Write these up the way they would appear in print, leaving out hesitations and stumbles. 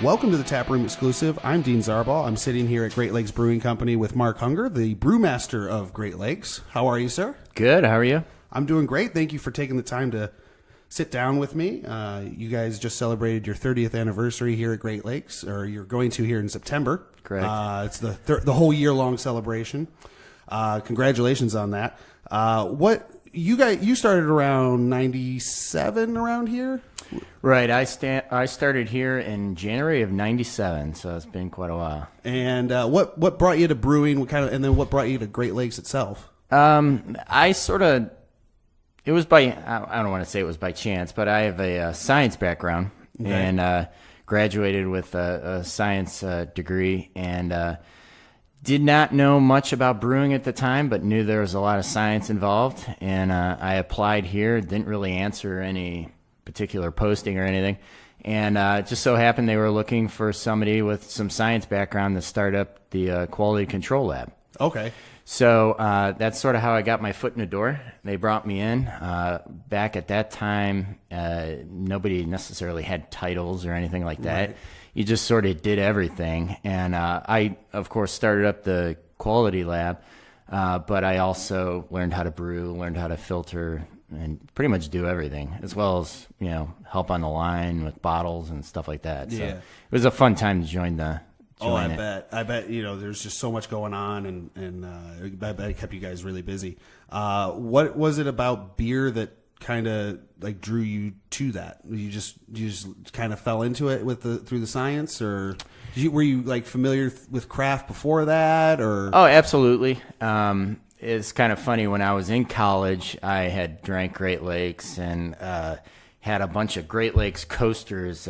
Welcome to the Taproom exclusive. I'm Dean Zarbaugh. I'm sitting here at Great Lakes Brewing Company with Mark Hunger, the brewmaster of Great Lakes. How are you, sir? Good. How are you? I'm doing great. Thank you for taking the time to sit down with me. You guys just celebrated your 30th anniversary here at Great Lakes, or you're going to here in September. Correct. It's the whole year-long celebration. Congratulations on that. You started around 97 around here? Right. I started here in January of '97, so it's been quite a while. And what brought you to brewing? And then what brought you to Great Lakes itself? It was I don't want to say it was by chance, but I have a science background. Okay. And graduated with a science degree, and did not know much about brewing at the time, but knew there was a lot of science involved. And I applied here, didn't really answer any particular posting or anything, and just so happened they were looking for somebody with some science background to start up the quality control lab. Okay. So that's sort of how I got my foot in the door. They brought me in. Back at that time, nobody necessarily had titles or anything like that. Right. You just sort of did everything. And I, of course, started up the quality lab, but I also learned how to brew, learned how to filter, and pretty much do everything, as well as, help on the line with bottles and stuff like that. So yeah. It was a fun time to join the. I bet, there's just so much going on, and I bet it kept you guys really busy. What was it about beer that kind of drew you to that? You just kind of fell into it through the science, or were you familiar with craft before that, or? Oh, absolutely. It's kind of funny. When I was in college, I had drank Great Lakes and had a bunch of Great Lakes coasters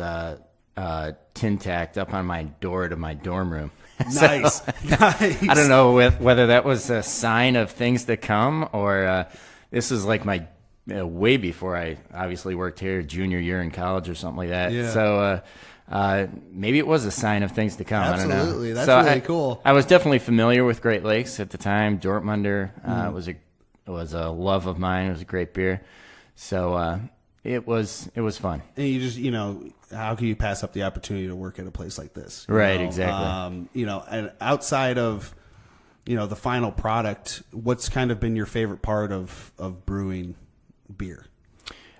tin tacked up on my door to my dorm room. Nice. Nice. I don't know whether that was a sign of things to come, or this is my way before I obviously worked here, junior year in college or something like that. Yeah. So maybe it was a sign of things to come. Absolutely. I don't know. That's really cool. I was definitely familiar with Great Lakes at the time. Dortmunder was a love of mine. It was a great beer. So it was fun. And you just, how can you pass up the opportunity to work at a place like this? Right, exactly. And outside of, the final product, what's kind of been your favorite part of brewing beer?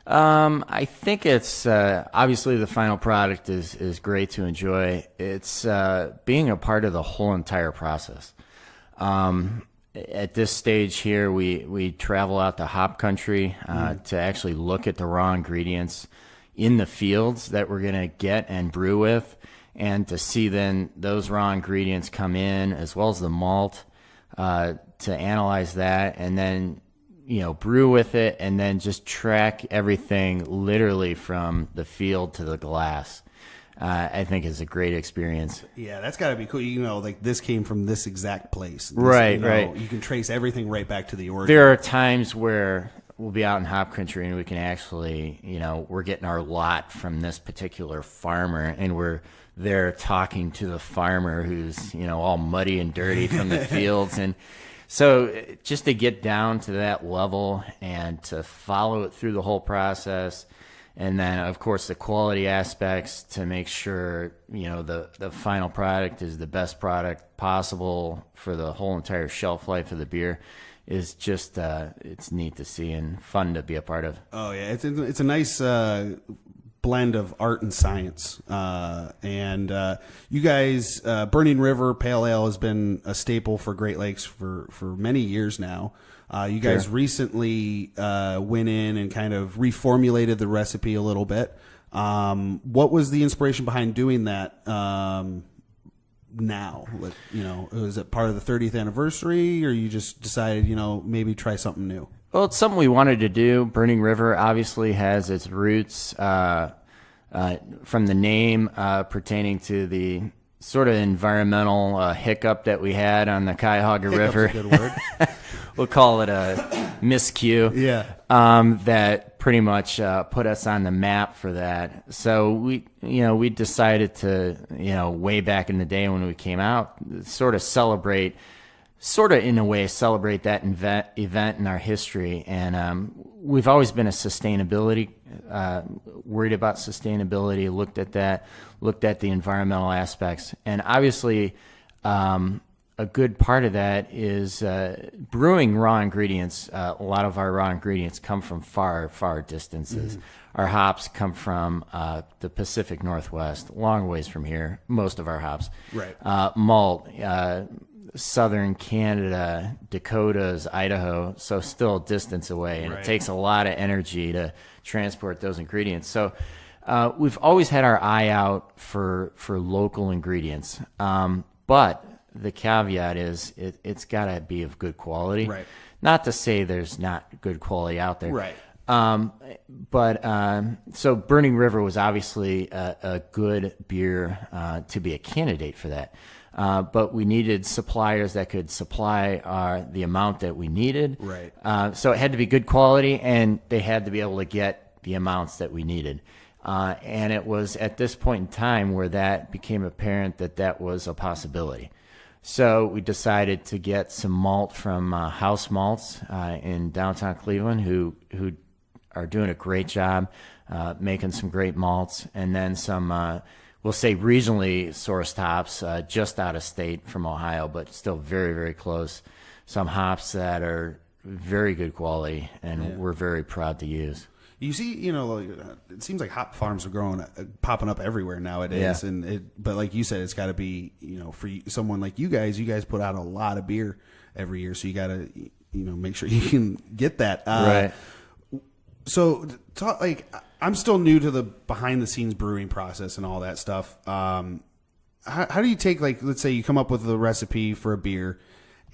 I think it's obviously the final product is great to enjoy. It's being a part of the whole entire process. At this stage here, we travel out to hop country to actually look at the raw ingredients in the fields that we're going to get and brew with, and to see then those raw ingredients come in, as well as the malt, to analyze that, and then brew with it, and then just track everything literally from the field to the glass. I think is a great experience. Yeah, that's got to be cool. This came from this exact place. Right. You can trace everything right back to the origin. There are times where we'll be out in hop country and we can actually, we're getting our lot from this particular farmer, and we're there talking to the farmer who's, all muddy and dirty from the fields. And so just to get down to that level and to follow it through the whole process, and then, of course, the quality aspects to make sure, the final product is the best product possible for the whole entire shelf life of the beer, is just, it's neat to see and fun to be a part of. Oh, yeah. It's a nice blend of art and science. And you guys, Burning River Pale Ale has been a staple for Great Lakes for many years now. You guys recently went in and kind of reformulated the recipe a little bit. What was the inspiration behind doing that now? Was it part of the 30th anniversary, or you just decided, maybe try something new? Well, it's something we wanted to do. Burning River obviously has its roots from the name pertaining to the sort of environmental hiccup that we had on the Cuyahoga River. Hiccup's a good word. We'll call it a miscue. Yeah. That pretty much put us on the map for that. So we decided to, way back in the day when we came out, sort of celebrate sort of in a way celebrate that event in our history. And we've always been a sustainability, worried about sustainability, looked at the environmental aspects. And obviously, a good part of that is brewing raw ingredients. A lot of our raw ingredients come from far, far distances. Our hops come from the Pacific Northwest, long ways from here, most of our hops. Right. Malt, southern Canada, Dakotas, Idaho, so still a distance away. And it takes a lot of energy to transport those ingredients. So we've always had our eye out for local ingredients. But the caveat is it's got to be of good quality. Right. Not to say there's not good quality out there. Right. So Burning River was obviously a good beer to be a candidate for that. But we needed suppliers that could supply the amount that we needed. Right. So it had to be good quality, and they had to be able to get the amounts that we needed. And it was at this point in time where that became apparent that was a possibility. So we decided to get some malt from House Malts in downtown Cleveland, who are doing a great job making some great malts, and then some, we'll say regionally sourced hops just out of state from Ohio, but still very, very close. Some hops that are very good quality, and we're very proud to use. You see, it seems like hop farms are popping up everywhere nowadays. Yeah. But like you said, it's got to be, for someone like you guys put out a lot of beer every year. So you got to, make sure you can get that. Right. So I'm still new to the behind the scenes brewing process and all that stuff. How do you take, let's say you come up with a recipe for a beer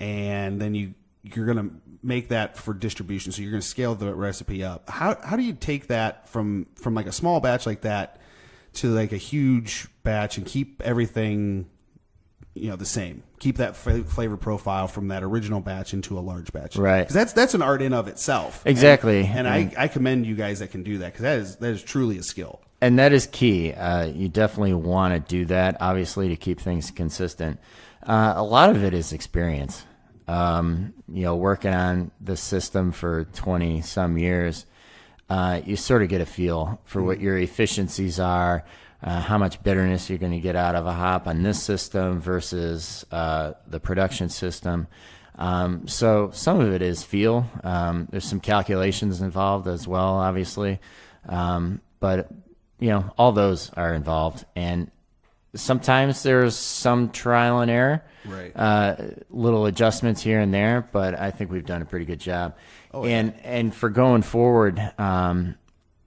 and then you're going to make that for distribution. So you're going to scale the recipe up. How do you take that from like a small batch like that to like a huge batch and keep everything, the same, keep that flavor profile from that original batch into a large batch? Right. Because that's an art in of itself. Exactly. And I commend you guys that can do that, because that is truly a skill. And that is key. You definitely want to do that, obviously, to keep things consistent. A lot of it is experience. Working on the system for 20 some years, you sort of get a feel for what your efficiencies are, how much bitterness you're going to get out of a hop on this system versus the production system. So some of it is feel. There's some calculations involved as well, obviously. But all those are involved. And sometimes there's some trial and error, right? Little adjustments here and there, but I think we've done a pretty good job. Oh, and for going forward on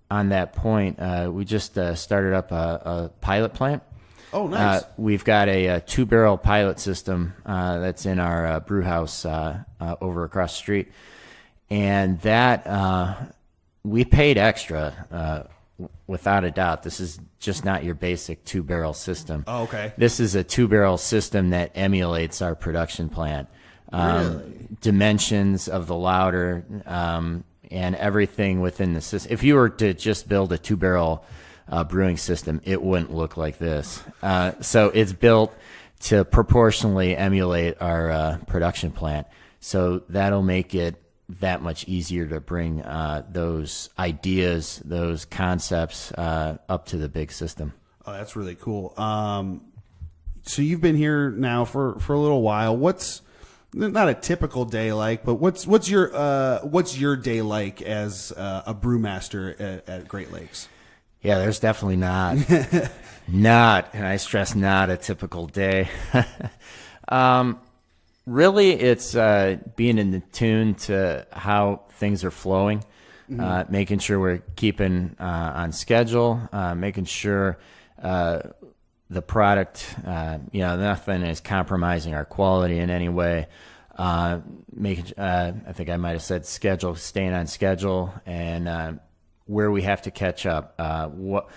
that point, we just started up a pilot plant. Oh, nice. We've got a 2-barrel pilot system that's in our brew house over across the street, and that we paid extra. Without a doubt, this is just not your basic 2-barrel system. Oh, okay. This is a 2-barrel system that emulates our production plant. Really? Dimensions of the lauter and everything within the system. If you were to just build a 2-barrel brewing system, it wouldn't look like this. So it's built to proportionally emulate our production plant. So that'll make it that much easier to bring those ideas, those concepts up to the big system. Oh, that's really cool. So you've been here now for a little while. What's not a typical day like, but what's your day like as a brewmaster at Great Lakes? Yeah, there's definitely not, and I stress not a typical day. Really, it's being in tune to how things are flowing, making sure we're keeping on schedule, making sure the product, nothing is compromising our quality in any way. I think I might have said schedule, staying on schedule, and where we have to catch up. What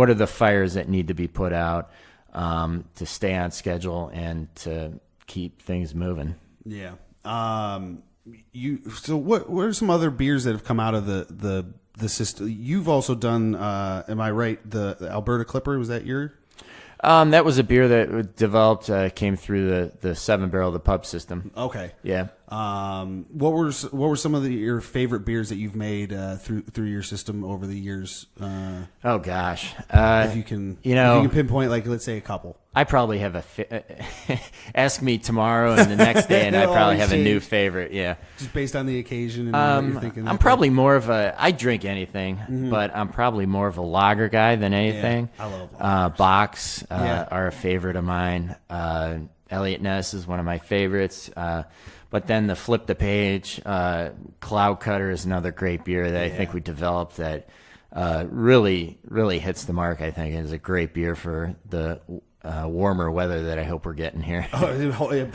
are the fires that need to be put out to stay on schedule and to keep things moving. Yeah. So what are some other beers that have come out of the system? You've also done, am I right, the Alberta Clipper, was that your? That was a beer that developed, came through the 7 barrel, the pub system. Okay. Yeah. What were some of your favorite beers that you've made through your system over the years? Oh gosh. If you can, if you can pinpoint, like, let's say a couple. I probably have ask me tomorrow and the next day, and I probably have a new favorite. Yeah. Just based on the occasion and what you're thinking. I'm probably more of I drink anything, but I'm probably more of a lager guy than anything. Yeah, I love lagers. Bocks are a favorite of mine. Elliot Ness is one of my favorites. But then the Flip the Page, Cloud Cutter is another great beer that I think we developed that really, really hits the mark, I think. It is a great beer for the warmer weather that I hope we're getting here.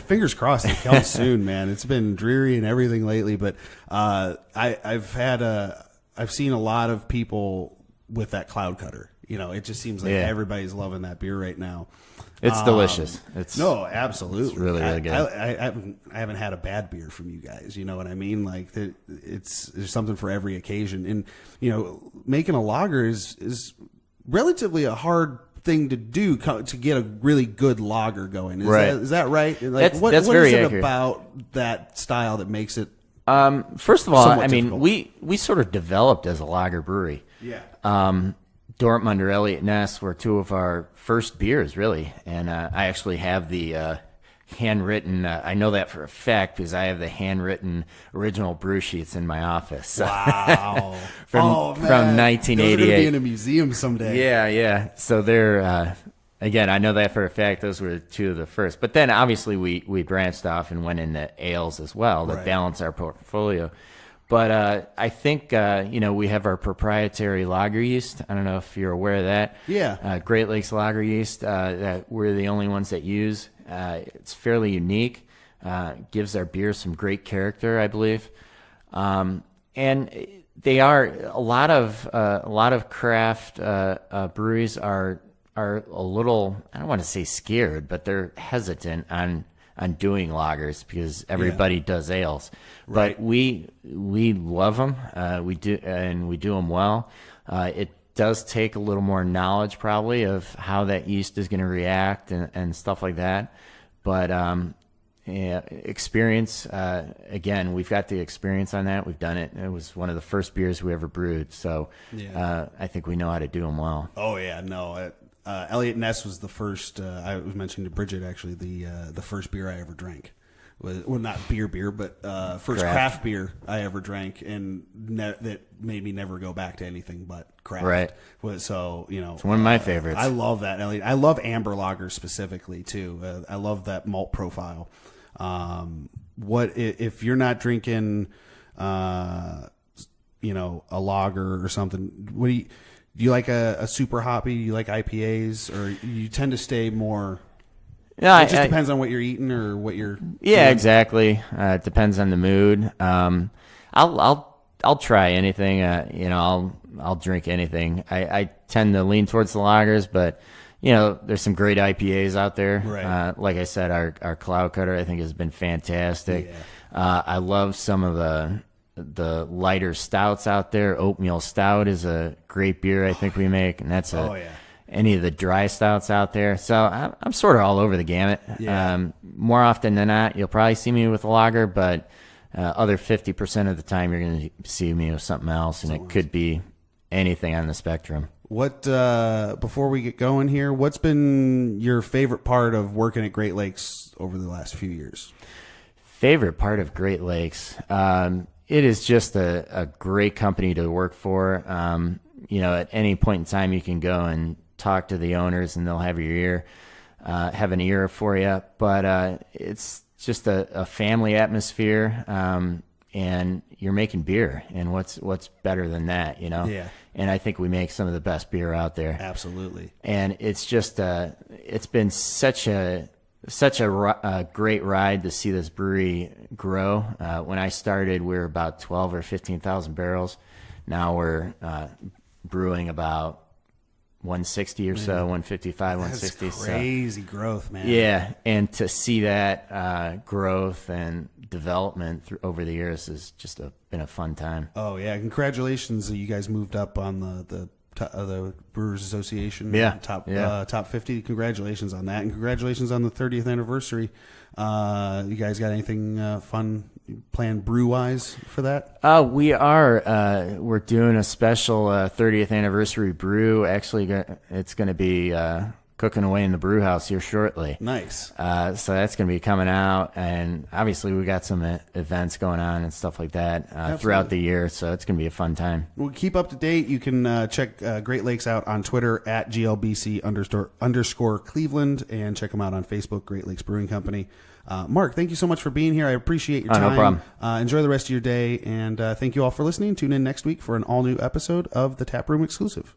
Fingers crossed it comes soon, man. It's been dreary and everything lately, but I've seen a lot of people with that Cloud Cutter. It just seems like everybody's loving that beer right now. It's delicious. No, absolutely. It's really, really good. I haven't had a bad beer from you guys. You know what I mean? Like there's something for every occasion. And making a lager is relatively a hard thing to do to get a really good lager going. Is that right? Like, that's what very is it accurate about that style that makes it? First of all, difficult? we sort of developed as a lager brewery. Yeah. Dortmund or Elliot Ness were two of our first beers, really. And I actually have the handwritten, I know that for a fact because I have the handwritten original brew sheets in my office. Wow. from 1988. Those are going to be in a museum someday. Yeah. So they're, again, I know that for a fact. Those were two of the first. But then obviously we branched off and went into ales as well to balance our portfolio. But I think, we have our proprietary lager yeast. I don't know if you're aware of that. Yeah. Great Lakes lager yeast that we're the only ones that use. It's fairly unique. Gives our beer some great character, I believe. And they are a lot of craft breweries are a little, I don't want to say scared, but they're hesitant on doing lagers because everybody does ales. Right. But we love them. We do them well. It does take a little more knowledge probably of how that yeast is going to react and stuff like that. But experience, again, we've got the experience on that. We've done it. It was one of the first beers we ever brewed. So I think we know how to do them well. Oh, yeah. No, Elliot Ness was the first. I was mentioning to Bridget actually the first beer I ever drank. Well, not beer, but first craft beer I ever drank, and that made me never go back to anything but craft. Right. So it's one of my favorites. I love that Elliot. I love amber lagers specifically too. I love that malt profile. What if you're not drinking, a lager or something? What do you like a super hoppy? You like IPAs, or you tend to stay more? No, it just depends on what you're eating or what you're. Yeah, doing. exactly. It depends on the mood. I'll try anything. I'll drink anything. I tend to lean towards the lagers, but there's some great IPAs out there. Right. Like I said, our Cloud Cutter I think has been fantastic. Yeah. I love some of the lighter stouts out there. Oatmeal Stout is a great beer I think we make, and that's any of the dry stouts out there. So I'm sort of all over the gamut. Yeah. More often than not, you'll probably see me with a lager, but other 50% of the time you're going to see me with something else, and it could be anything on the spectrum. What before we get going here, what's been your favorite part of working at Great Lakes over the last few years? Favorite part of Great Lakes? It is just a great company to work for. At any point in time you can go and talk to the owners and they'll have have an ear for you. But it's just a family atmosphere, and you're making beer, and what's better than that, Yeah. And I think we make some of the best beer out there. Absolutely. And it's just it's been such a great ride to see this brewery grow. When I started, we were about 12 or 15,000 barrels. Now we're brewing about 160 or so, 155, 160. That's crazy growth, man. Yeah, and to see that growth and development over the years has just been a fun time. Oh yeah, congratulations! You guys moved up on the the Brewers Association. Yeah. Top 50. Congratulations on that, and congratulations on the 30th anniversary. You guys got anything fun planned brew wise for that? We are. We're doing a special 30th anniversary brew. Actually, it's going to be cooking away in the brew house here shortly. Nice. So that's going to be coming out, and obviously we got some events going on and stuff like that throughout the year. So it's going to be a fun time. We'll keep up to date. You can check Great Lakes out on Twitter at GLBC _ Cleveland, and check them out on Facebook, Great Lakes Brewing Company. Mark, thank you so much for being here. I appreciate your time. No problem. Enjoy the rest of your day, and thank you all for listening. Tune in next week for an all-new episode of the Taproom Exclusive.